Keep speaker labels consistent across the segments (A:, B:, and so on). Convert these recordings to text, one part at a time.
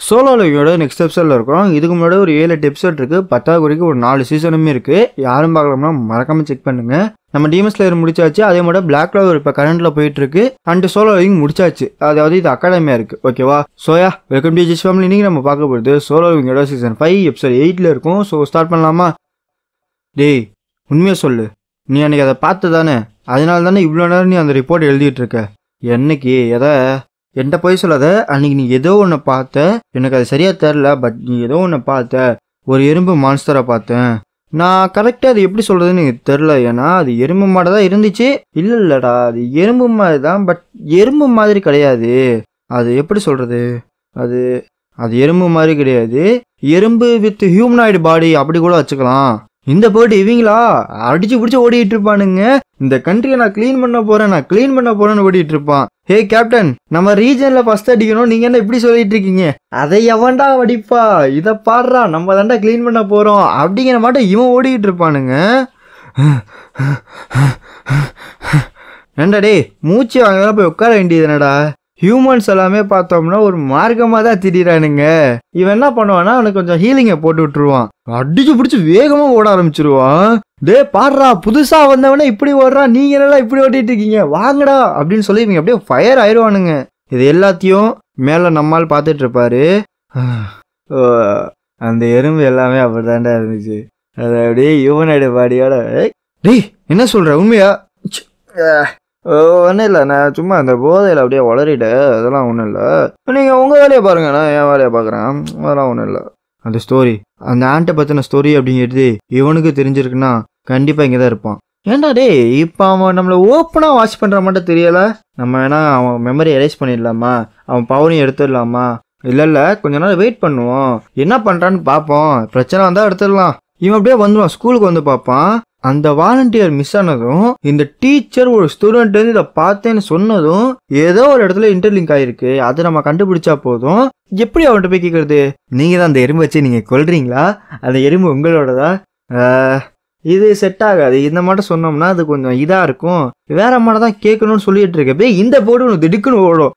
A: Solo லிவிங்கோட next எபிசோடில் இருக்கும். இதுக்கு முன்னாடி ஒரு 7-8 எபிசோட் இருக்குது. 10வது வரைக்கும் ஒரு 4 சீசனுமே இருக்குது. யாரும் பார்க்கலாம்னா மறக்காமல் செக் பண்ணுங்கள். நம்ம டீமன் ஸ்லேயர் முடிச்சாச்சு. அதே மாதிரி பிளாக் கிளவர் இப்போ கரண்ட்டில் போயிட்டுருக்கு. அண்ட் சோலோ லிவிங் முடிச்சாச்சு. அதாவது இது அகாடமியாக இருக்குது. ஓகேவா? சோயா வெல்கம் டு ஜிஸ் ஃபேமிலி. நீங்கள் நம்ம பார்க்க போகிறது சோலோ லிவிங்கோட சீசன் 5 எபிசோட் 8 இருக்கும். ஸோ ஸ்டார்ட் பண்ணலாமா? டேய் உண்மையாக சொல்லு, நீ அன்றைக்கி அதை பார்த்து தானே? அதனால தானே இவ்வளோ நேரம் நீ அந்த ரிப்போர்ட் எழுதிட்டு இருக்க. என்னைக்கு எதை என்கிட்ட போய் சொல்லாத. அன்னைக்கு நீ ஏதோ ஒன்று பார்த்த, எனக்கு அது சரியாக தெரில. பட் நீ ஏதோ ஒன்று பார்த்த, ஒரு எறும்பு மான்ஸ்டரை பார்த்தேன். நான் கரெக்டாக அது எப்படி சொல்கிறதுன்னு எனக்கு தெரில. ஏன்னா அது எறும்பு மாடு தான் இருந்துச்சு. இல்லைடா, அது எறும்பு மாதிரி தான். பட் எறும்பு மாதிரி கிடையாது. அது எப்படி சொல்கிறது, அது அது எறும்பு மாதிரி கிடையாது. எறும்பு வித் ஹியூமனாய்டு பாடி அப்படி கூட வச்சுக்கலாம். இந்த போட்டு இவங்களா அடிச்சு பிடிச்சி ஓடிட்டு இருப்பானுங்க. இந்த கண்ட்ரியை நான் க்ளீன் பண்ண போறேன்னு ஓடிட்டு இருப்பான். ஹே கேப்டன், நம்ம ரீஜன்ல ஃபர்ஸ்ட் அடிக்கணும், நீங்க என்ன இப்படி சொல்லிட்டு இருக்கீங்க? அதை எவன்டா அடிப்பா, இதை பாடுறா, நம்ம தாண்டா க்ளீன் பண்ண போறோம் அப்படிங்கிற மாட்டம் இவன் ஓடிக்கிட்டு இருப்பானுங்க. ஏண்டா டே, மூச்சு வாங்கலாம் போய் உட்கார வேண்டியது என்னடா? ஹியூமன்ஸ் எல்லாமே பார்த்தோம்னா ஒரு மார்க்கமாக தான் திடீரானுங்க. இவன் என்ன பண்ணுவான்னா அவனுக்கு கொஞ்சம் ஹீலிங்கை போட்டு விட்டுருவான். அடிச்சு பிடிச்சி வேகமாக ஓட ஆரம்பிச்சிருவான். டே பாடுறா, புதுசாக வந்தவனே இப்படி ஓடுறான், நீங்கள் என்னெல்லாம் இப்படி ஓட்டிட்டு இருக்கீங்க, வாங்கடா அப்படின்னு சொல்லி இவங்க அப்படியே ஃபயர் ஆயிடுவானுங்க. இது எல்லாத்தையும் மேலே நம்மால் பார்த்துட்டு இருப்பாரு. அந்த எறும்பு எல்லாமே அப்படி தாண்டா இருந்துச்சு. அது அப்படியே ஹியூமனாய்டு பாடியோட. டேய் என்ன சொல்கிற, உண்மையா? ஒன்றும் இல்லை, நான் சும்மா அந்த போதையில் அப்படியே வளரிட்டேன். அதெல்லாம் ஒன்றும் இல்லை. நீங்கள் உங்கள் வேலையை பாருங்க, நான் என் வேலையை பார்க்குறேன். அதெல்லாம் ஒன்றும் இல்லை. அந்த ஸ்டோரி, அந்த ஆண்ட்டை பற்றின ஸ்டோரி அப்படிங்கிறது இவனுக்கு தெரிஞ்சிருக்குன்னா கண்டிப்பாக இங்கே தான் இருப்பான். ஏன்டா டே, இப்போ அவன் நம்மளை ஓப்பனாக வாட்ச் பண்ணுற மட்டும் தெரியலை. நம்ம வேணா அவன் மெமரி எரேஸ் பண்ணிடலாமா, அவன் பவரையும் எடுத்துடலாமா? இல்லை கொஞ்ச நாள் வெயிட் பண்ணுவோம், என்ன பண்ணுறான்னு பார்ப்போம். பிரச்சனை வந்தால் எடுத்துடலாம். இவன் அப்படியே வந்துடுவான். ஸ்கூலுக்கு வந்து பார்ப்பான். அந்த வாலண்டியர் மிஸ் ஆனதும் இந்த டீச்சர் ஒரு ஸ்டூடெண்ட் வந்து இதை பார்த்தேன்னு சொன்னதும் ஏதோ ஒரு இடத்துல இன்டர்லிங்க் ஆயிருக்கு. அதை நம்ம கண்டுபிடிச்சா போதும். எப்படி அவன்கிட்ட போய் கேட்கறது? நீங்க தான் அந்த எறும்பு வச்சு நீங்க கொல்றீங்களா? அந்த எறும்பு உங்களோடதா? இது செட் ஆகாது. இந்த மட்டும் சொன்னோம்னா அது கொஞ்சம் இதா இருக்கும். வேற மாதிரி தான் கேட்கணும்னு சொல்லிட்டு இருக்க. இந்த போர்டு ஒன்று திடுக்குன்னு ஓடும்.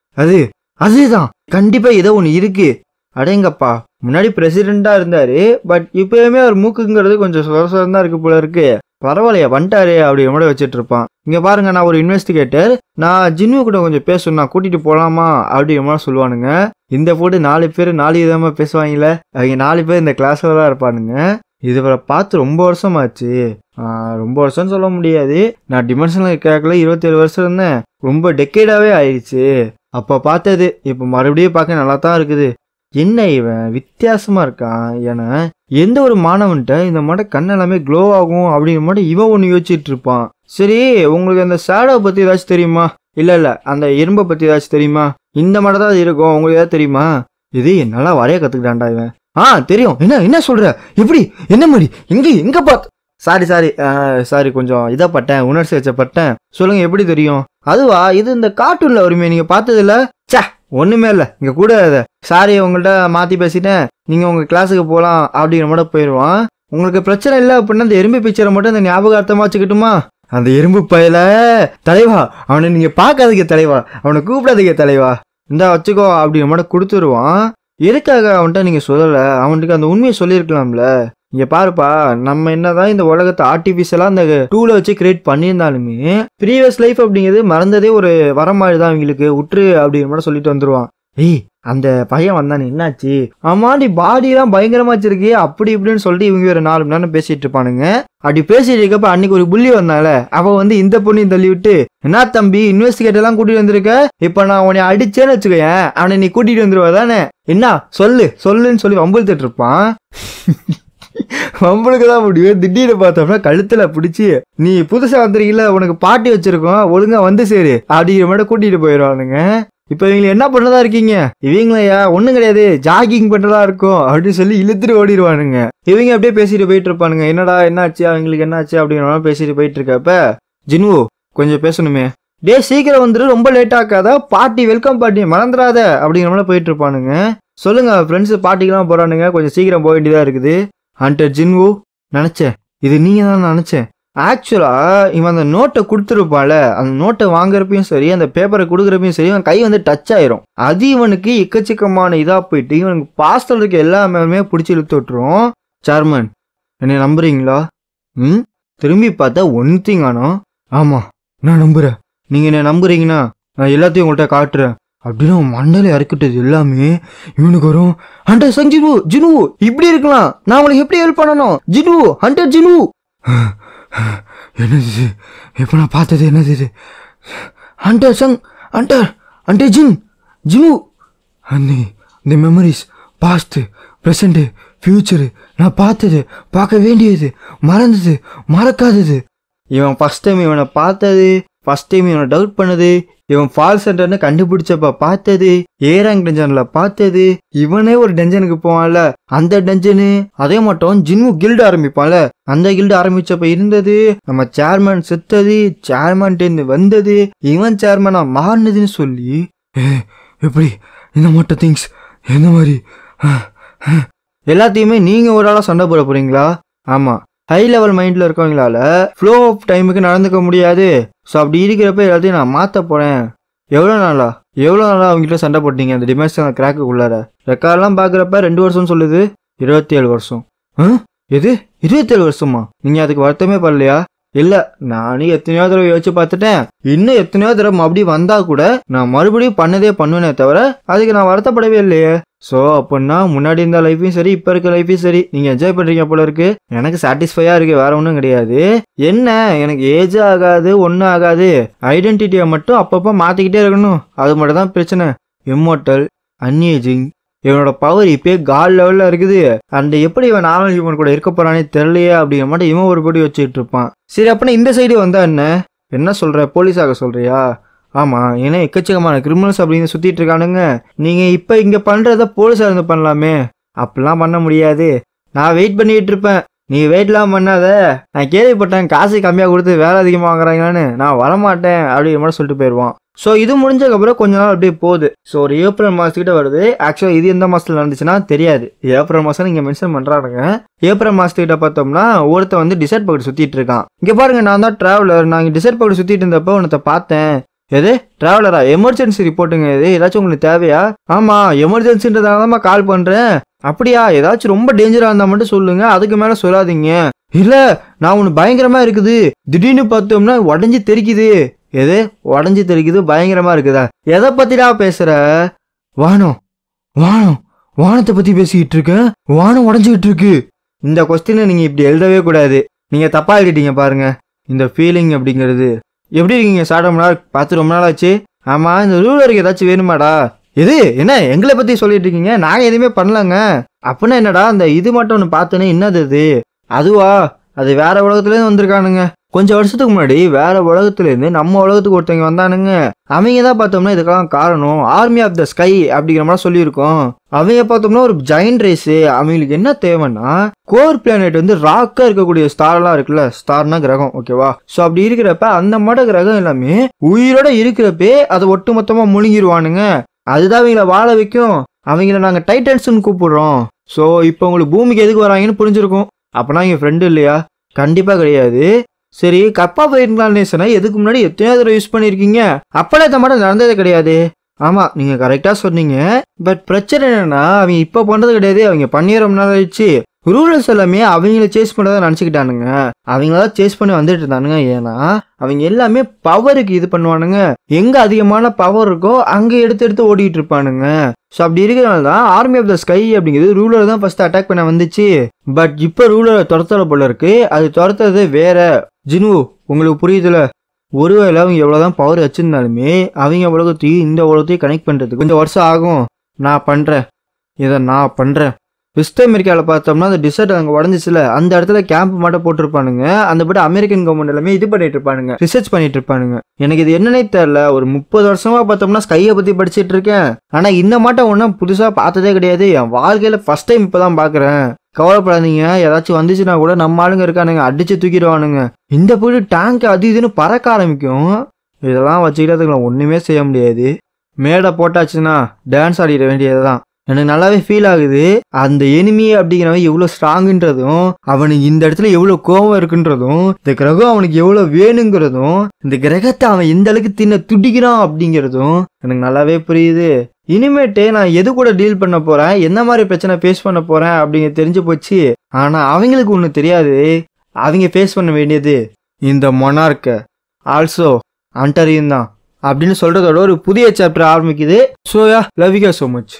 A: அதுதான் கண்டிப்பா ஏதோ ஒன்று இருக்கு. அடேங்கப்பா, முன்னாடி பிரசிடெண்டா இருந்தாரு. பட் இப்பயுமே அவர் மூக்குங்கிறது கொஞ்சம் சுரசுரம் தான் இருக்கு போல இருக்கு. பரவாயில்லையா வந்துட்டாரு அப்படி கூட வச்சுட்டு இருப்பான். இங்க பாருங்க, நான் ஒரு இன்வெஸ்டிகேட்டர், நான் ஜின்னு கூட கொஞ்சம் பேசணும், நான் கூட்டிட்டு போலாமா அப்படிங்கிற சொல்லுவானுங்க. இந்த போட்டு 4 பேர் 4 விதமா பேசுவாங்கல்ல, அவங்க 4 பேர் இந்த கிளாஸ்ல தான் இருப்பானுங்க. இதுவரை பார்த்து ரொம்ப வருஷமாச்சு. ரொம்ப வருஷம்னு சொல்ல முடியாது. நான் டிமென்ஷனல் கேட்கல 27 வருஷம் இருந்தேன். ரொம்ப டெக்கேடாவே ஆயிடுச்சு. அப்ப பார்த்தது இப்ப மறுபடியும் பார்க்க நல்லா தான் இருக்குது. என்ன இவன் வித்தியாசமா இருக்கான். ஏன்னா எந்த ஒரு மாணவன்கிட்ட இந்த மாதிரி கண்ணெல்லாமே க்ளோ ஆகும் அப்படிங்கிற மாதிரி இவன் ஒன்று யோசிச்சுட்டு இருப்பான். சரி, உங்களுக்கு அந்த ஷேடோ பத்தி ஏதாச்சும் தெரியுமா? இல்ல அந்த எறும்பை பத்தி ஏதாச்சும் தெரியுமா? இந்த மாதிரி தான் இருக்கும், உங்களுக்கு ஏதாவது தெரியுமா? இது என்னால வரைய கத்துக்கிட்டான்டா இவன். தெரியும். என்ன சொல்ற, எப்படி, என்ன மாதிரி, எங்க பார்த்து? சாரி கொஞ்சம் இதாப்பட்டேன், உணர்ச்சி வச்சப்பட்டேன். சொல்லுங்க, எப்படி தெரியும்? அதுவா, இது இந்த கார்ட்டூன்ல வருமே, நீங்க பார்த்தது இல்ல? ஒண்ணுமே இல்லை, இங்க கூட சாரி உங்கள்கிட்ட மாத்தி பேசிட்டேன், நீங்க உங்க கிளாஸுக்கு போகலாம் அப்படிங்கிற மட்டும் போயிடுவான். உங்களுக்கு பிரச்சனை இல்லை அப்படின்னா அந்த எறும்பு பிக்சரை மட்டும் இந்த ஞாபகார்த்தமா வச்சுக்கிட்டுமா? அந்த எறும்பு பயல தலைவா, அவனை நீங்க பார்க்காதீங்க தலைவா, அவனை கூப்பிடாதீங்க தலைவா, இந்தா வச்சுக்கோ அப்படிங்கிற மட்டும் கொடுத்துருவான். எதுக்காக அவன்கிட்ட நீங்க சொல்லலை? அவனுக்கு அந்த உண்மையை சொல்லியிருக்கலாம்ல. இங்க பாருப்பா, நம்ம என்னதான் இந்த உலகத்தை ஆர்டிபிஷியலா அந்த டூலை வச்சு கிரியேட் பண்ணியிருந்தாலுமே ப்ரீவியஸ் லைஃப் அப்படிங்கிறது மறந்ததே ஒரு வர மாதிரி தான் அவங்களுக்கு. உற்று அப்படிங்கிற மாதிரி சொல்லிட்டு வந்துருவான். அந்த பையன் வந்தானே என்னாச்சு? ஆமாண்டி, பாடியெல்லாம் பயங்கரமா வச்சிருக்கு அப்படி இப்படின்னு சொல்லிட்டு இவங்க ஒரு 4 மணி நேரம் பேசிட்டு இருப்பானுங்க. அப்படி பேசிட்டு இருக்கப்ப அன்னைக்கு ஒரு புள்ளி வந்தால, அவ வந்து இந்த பொண்ணையும் தள்ளி விட்டு, என்ன தம்பி இன்வெஸ்டிகேட்டர் எல்லாம் கூட்டிட்டு வந்திருக்க, இப்ப நான் உன்னை அடிச்சேன்னு வச்சுக்கேன், அவனை நீ கூட்டிட்டு வந்துருவா தானே, என்ன சொல்லுன்னு சொல்லி வம்புழுத்துட்டு இருப்பான். வம்பளுக்கு தான் முடியும். திடீர்னு பார்த்தோம்னா கழுத்துல பிடிச்சி, நீ புதுசா வந்துருக்கீங்களா, உனக்கு பாட்டி வச்சிருக்கோம், ஒழுங்கா வந்து சரி அப்படிங்கிற மாதிரி கூட்டிட்டு போயிடுவானுங்க. இப்ப இவங்க என்ன பண்ணதா இருக்கீங்க? இவங்களையா ஒண்ணும் கிடையாது, ஜாகிங் பண்றதா இருக்கும் அப்படின்னு சொல்லி இழுத்துட்டு ஓடிடுவானுங்க. இவங்க அப்படியே பேசிட்டு போயிட்டு இருப்பானுங்க. என்னடா என்னாச்சு, அவங்களுக்கு என்னாச்சு அப்படிங்கிற பேசிட்டு போயிட்டு இருக்கப்ப, ஜின்வு கொஞ்சம் பேசணுமே, டே சீக்கிரம் வந்துட்டு, ரொம்ப லேட் ஆக்காத, பாட்டி வெல்கம் பாட்டி மறந்துடாத அப்படிங்கிற மாதிரி போயிட்டு இருப்பானுங்க. சொல்லுங்க ஃப்ரெண்ட்ஸ், பாட்டிக்கெல்லாம் போறானுங்க, கொஞ்சம் சீக்கிரம் போக வேண்டியதா இருக்குது. ஹண்டர் ஜின்வு, நினைச்சேன் இது நீங்க தான் நினைச்சேன். ஆக்சுவலா இவன் அந்த நோட்டை கொடுத்துருப்பால, அந்த நோட்டை வாங்குறப்பையும் சரி அந்த பேப்பரை கொடுக்குறப்பையும் சரி இவன் கை வந்து டச் ஆயிரும். அது இவனுக்கு எக்கச்சக்கமான இதா போயிட்டு இவனுக்கு பாஸ்டல் இருக்க எல்லாமே பிடிச்சி இழுத்து விட்டுரும். சேர்மன் என்னை நம்புறீங்களா? திரும்பி பார்த்தா ஒன் திங் ஆனோ, ஆமா நான் நம்புறேன், நீங்க என்ன நம்புறீங்கன்னா நான் எல்லாத்தையும் உங்கள்கிட்ட காட்டுறேன் அப்படின்னு மண்டல இறக்கிட்டது எல்லாமே இவனுக்கு வரும். ஹண்டர் சங் ஜினு, ஜினு இப்படி இருக்கலாம், நான் உங்களுக்கு எப்படி ஹெல்ப் பண்ணணும் ஜினு, ஹண்டர் ஜினு. என்னது இப்போ நான் பார்த்தது என்னது இது? ஹண்டர் சங், ஹண்டர் ஹண்டர் ஜின், ஜினு. அந்த மெமரிஸ், பாஸ்ட், ப்ரெசண்ட்டு, ஃப்யூச்சரு, நான் பார்த்தது, பார்க்க வேண்டியது, மறந்தது, மறக்காதது. இவன் ஃபஸ்ட் டைம் இவனை பார்த்தது, ஃபஸ்ட் டைம் இவனை டவுட் பண்ணது, இவன் ஃபால்ஸ் சென்டர்னு கண்டுபிடிச்சப்ப பார்த்தது, ஏராங் டென்ஷன்ல பார்த்தது, இவனே ஒரு டென்ஷனுக்கு போவான்ல அந்த டென்ஷனு, அதே மட்டும் ஜின்னு கில்டு ஆரம்பிப்பான்ல அந்த கில்டு ஆரம்பிச்சப்ப இருந்தது, நம்ம சேர்மன் செத்தது, சேர்மன்ட்டு வந்தது, இவன் சேர்மனா மாறினதுன்னு சொல்லி எப்படி இந்த மட்டும் திங்ஸ் எந்த மாதிரி எல்லாத்தையுமே நீங்க ஒரு ஆளா சண்டை போட போறீங்களா? ஆமா, ஹை லெவல் மைண்டில் இருக்கவங்களால ஃப்ளோ ஆஃப் டைமுக்கு நடந்துக்க முடியாது. ஸோ அப்படி இருக்கிறப்ப எல்லாத்தையும் நான் மாற்ற போகிறேன். எவ்வளோ நாளா அவங்ககிட்ட சண்டை போட்டீங்க அந்த டிமென்ஷனல் கிராக்குள்ளார? ரெக்கார்ட்லாம் பார்க்குறப்ப 2 வருஷம் சொல்லுது. 27 வருஷம். எது 27 வருஷமா? நீங்கள் அதுக்கு வருத்தமே படலையா? இல்லை, நானே எத்தனையோ தடவை யோசிச்சு பார்த்துட்டேன். இன்னும் எத்தனையோ தடவை அப்படி வந்தால் கூட நான் மறுபடியும் பண்ணுவேனே தவிர அதுக்கு நான் வருத்தப்படவே இல்லையே. ஸோ அப்படின்னா முன்னாடி இருந்த லைஃபையும் சரி இப்போ இருக்க லைஃபையும் சரி நீங்கள் என்ஜாய் பண்ணுறீங்க போல இருக்கு. எனக்கு சாட்டிஸ்ஃபையாக இருக்குது, வேற ஒன்றும் கிடையாது. என்ன, எனக்கு ஏஜ் ஆகாது, ஒன்றும் ஆகாது, ஐடென்டிட்டியை மட்டும் அப்பப்போ மாற்றிக்கிட்டே இருக்கணும், அது மட்டும் தான் பிரச்சனை. இம்மோர்டல், அன்ஏஜிங், இவனோட பவர் இப்போ காட் லெவலில் இருக்குது. அந்த எப்படி இவன் நார்மல் ஹியூமன் கூட இருக்க போறானே தெரியலையே அப்படிங்கிற மட்டும் இவன் ஒரு படி வச்சுட்டு இருப்பான். சரி, அப்படின்னா இந்த சைடு வந்தா என்ன சொல்ற, போலீஸாக சொல்றியா? ஆமாம், ஏன்னா எக்கச்சக்கமான கிரிமினல்ஸ் அப்படின்னு சுற்றிட்டு இருக்கானுங்க. நீங்கள் இப்போ இங்கே பண்ணுறத போலீஸாக இருந்து பண்ணலாமே. அப்படிலாம் பண்ண முடியாது, நான் வெயிட் பண்ணிகிட்டு இருப்பேன். நீ வெயிட்லாம் பண்ணாத, நான் கேள்விப்பட்டேன் காசு கம்மியாக கொடுத்து வேலை அதிகமாக வாங்குறாங்களான்னு, நான் வரமாட்டேன் அப்படிங்கிற மாதிரி சொல்லிட்டு போயிடுவான். ஸோ இது முடிஞ்சதுக்கப்புறம் கொஞ்ச நாள் அப்படியே போகுது. ஸோ ஒரு ஏப்ரல் மாதத்துக்கிட்ட வருது. ஆக்சுவலாக இது எந்த மாதத்தில் நடந்துச்சுன்னா தெரியாது, ஏப்ரல் மாதம் இங்கே மென்ஷன் பண்ணுறானுங்க. ஏப்ரல் மாதத்துக்கிட்ட பார்த்தோம்னா ஒருத்தன் வந்து டிசைட் பக்கெட் சுற்றிட்டு இருக்கான். இங்கே பாருங்க, நான் தான் ட்ராவலர், நான் இங்கே டிசைட் பக்கெட் சுற்றிட்டு இருந்தப்போ உனத்தை பார்த்தேன். எது ட்ராவலரா? எமர்ஜென்சி ரிப்போர்ட்டுங்க, இது ஏதாச்சும் உங்களுக்கு தேவையா? ஆமாம், எமர்ஜென்சின்றதால தான் கால் பண்ணுறேன். அப்படியா? ஏதாச்சும் ரொம்ப டேஞ்சராக இருந்தால் மட்டும் சொல்லுங்க, அதுக்கு மேலே சொல்லாதீங்க. இல்லை, நான் ஒன்று பயங்கரமாக இருக்குது, திடீர்னு பார்த்தோம்னா உடஞ்சி தெரிக்குது. எது உடஞ்சி தெரிக்குது, பயங்கரமாக இருக்குதா? எதை பற்றிடா பேசுகிற? வானத்தை பற்றி பேசிக்கிட்டு இருக்கேன், வானம் உடஞ்சிக்கிட்டு இருக்கு. இந்த கொஸ்டினை நீங்கள் இப்படி எழுதவே கூடாது, நீங்கள் தப்பாக எழுதிட்டீங்க பாருங்க. இந்த ஃபீலிங் அப்படிங்கிறது எப்படி இருக்கீங்க சார்? ரொம்ப நாள் பார்த்து ரொம்ப நாள் ஆச்சு. ஆமாம், இந்த ரூலருக்கு ஏதாச்சும் வேணுமாடா? எது என்ன எங்களை பற்றி சொல்லிட்டு இருக்கீங்க? நாங்கள் எதுவுமே பண்ணலங்க. அப்படின்னா என்னடா, அந்த இது மட்டும் ஒன்று பார்த்தேனே, என்னது அது? அதுவா? அது வேற உலகத்துலேருந்து வந்திருக்கானுங்க. கொஞ்சம் வருஷத்துக்கு முன்னாடி வேற உலகத்துலேருந்து நம்ம உலகத்துக்கு ஒருத்தவங்க வந்தானுங்க. அவங்க தான் பார்த்தோம்னா இதுக்கெல்லாம் காரணம் ஆர்மி ஆஃப் த ஸ்கை அப்படிங்கிற மாதிரி சொல்லியிருக்கோம். அவங்க பார்த்தோம்னா ஒரு ஜெயண்ட் ரேஸு. அவங்களுக்கு என்ன தேவைன்னா கோர் பிளானட் வந்து ராக்கா இருக்கக்கூடிய ஸ்டார்லாம் இருக்குல்ல, ஸ்டார்னா கிரகம், ஓகேவா? ஸோ அப்படி இருக்கிறப்ப அந்த மாதிரி கிரகம் எல்லாமே உயிரோட இருக்கிறப்பே அதை ஒட்டு மொத்தமாக முழுங்கிடுவானுங்க. அதுதான் அவங்கள வாழ வைக்கும். அவங்கள நாங்கள் டைட்டன்ஸ்ன்னு கூப்பிடுறோம். ஸோ இப்போ உங்களுக்கு பூமிக்கு எதுக்கு வராங்கன்னு புரிஞ்சிருக்கும். அப்போனா எங்கள் ஃப்ரெண்டு இல்லையா? கண்டிப்பாக கிடையாது. சரி, கப்பா பயிர்காலேஷனை எதுக்கு முன்னாடி எத்தனையோ தடவை யூஸ் பண்ணியிருக்கீங்க, அப்போலாம் இந்த மாதிரி நடந்ததே கிடையாது. ஆமாம், நீங்கள் கரெக்டாக சொன்னீங்க. பட் பிரச்சனை என்னன்னா அவங்க இப்போ பண்ணுறது கிடையாது, அவங்க பண்ணிடுற நாள் ஆயிடுச்சு. ரூலர்ஸ் எல்லாமே அவங்கள சேஸ் பண்ணதை நினச்சிக்கிட்டானுங்க, அவங்களதான் சேஸ் பண்ணி வந்துட்டு இருந்தானுங்க. ஏன்னா அவங்க எல்லாமே பவருக்கு இது பண்ணுவானுங்க, எங்கே அதிகமான பவர் இருக்கோ அங்கே எடுத்து ஓடிட்டு இருப்பானுங்க. ஸோ அப்படி இருக்கிறனால தான் ஆர்மி ஆஃப் த ஸ்கை அப்படிங்கிறது ரூலர் தான் ஃபர்ஸ்ட் அட்டாக் பண்ண வந்துச்சு. பட் இப்போ ரூலரை துரத்தல போல இருக்கு, அது துரத்துறது வேற. ஜினு, உங்களுக்கு புரியுதுல? ஒருவேளை அவங்க எவ்வளோதான் பவர் வச்சிருந்தாலுமே அவங்க உலகத்தையும் இந்த உலகத்தையும் கனெக்ட் பண்ணுறதுக்கு கொஞ்சம் வருஷம் ஆகும். நான் பண்ணுறேன். வெஸ்ட் அமெரிக்காவில் பார்த்தோம்னா அந்த டிசர்ட் அங்கே உடஞ்சிச்சுல, அந்த இடத்துல கேம்ப் மட்டும் போட்டிருப்பானுங்க. அந்த படி அமெரிக்கன் கவர்மெண்ட் எல்லாமே இது பண்ணிட்டு இருப்பானுங்க, ரிசர்ச் பண்ணிட்டு இருப்பானுங்க. எனக்கு இது என்னன்னே தெரியல, ஒரு 30 வருஷமா பார்த்தோம்னா ஸ்கையை பற்றி படிச்சுட்டு இருக்கேன். ஆனால் இந்த மாட்டம் ஒன்றும் புதுசாக பார்த்ததே கிடையாது, என் வாழ்க்கையில் ஃபர்ஸ்ட் டைம் இப்போ தான் பார்க்குறேன். கவலைப்படாதீங்க, ஏதாச்சும் வந்துச்சுன்னா கூட நம்ம ஆளுங்க இருக்கானுங்க, அடிச்சு தூக்கிடுவானுங்க. இந்த போய் டேங்க் அது இதுன்னு பறக்க ஆரம்பிக்கும். இதெல்லாம் வச்சுக்கிட்டு அதுங்களை ஒன்றுமே செய்ய முடியாது. மேடை போட்டாச்சுன்னா டான்ஸ் ஆடிட வேண்டியது தான். எனக்கு நல்லாவே ஃபீல் ஆகுது. அந்த எனிமி அப்படிங்கிறவன் எவ்வளோ ஸ்ட்ராங்குன்றதும், அவனுக்கு இந்த இடத்துல எவ்வளோ கோபம் இருக்குன்றதும், இந்த கிரகம் அவனுக்கு எவ்வளோ வேணுங்கிறதும், இந்த கிரகத்தை அவன் எந்த அளவுக்கு தின்ன துடிக்கிறான் அப்படிங்கிறதும் எனக்கு நல்லாவே புரியுது. இனிமேட்டு நான் எது கூட டீல் பண்ண போறேன், என்ன மாதிரி பிரச்சனை ஃபேஸ் பண்ண போறேன் அப்படிங்க தெரிஞ்சு போச்சு. ஆனா அவங்களுக்கு ஒண்ணு தெரியாது. அவங்க ஃபேஸ் பண்ண வேண்டியது இந்த மொனார்க்க ஆல்சோ அண்டரையும் தான் அப்படின்னு சொல்றதோட ஒரு புதிய சாப்டர் ஆரம்பிக்குது. So yeah, love you so much.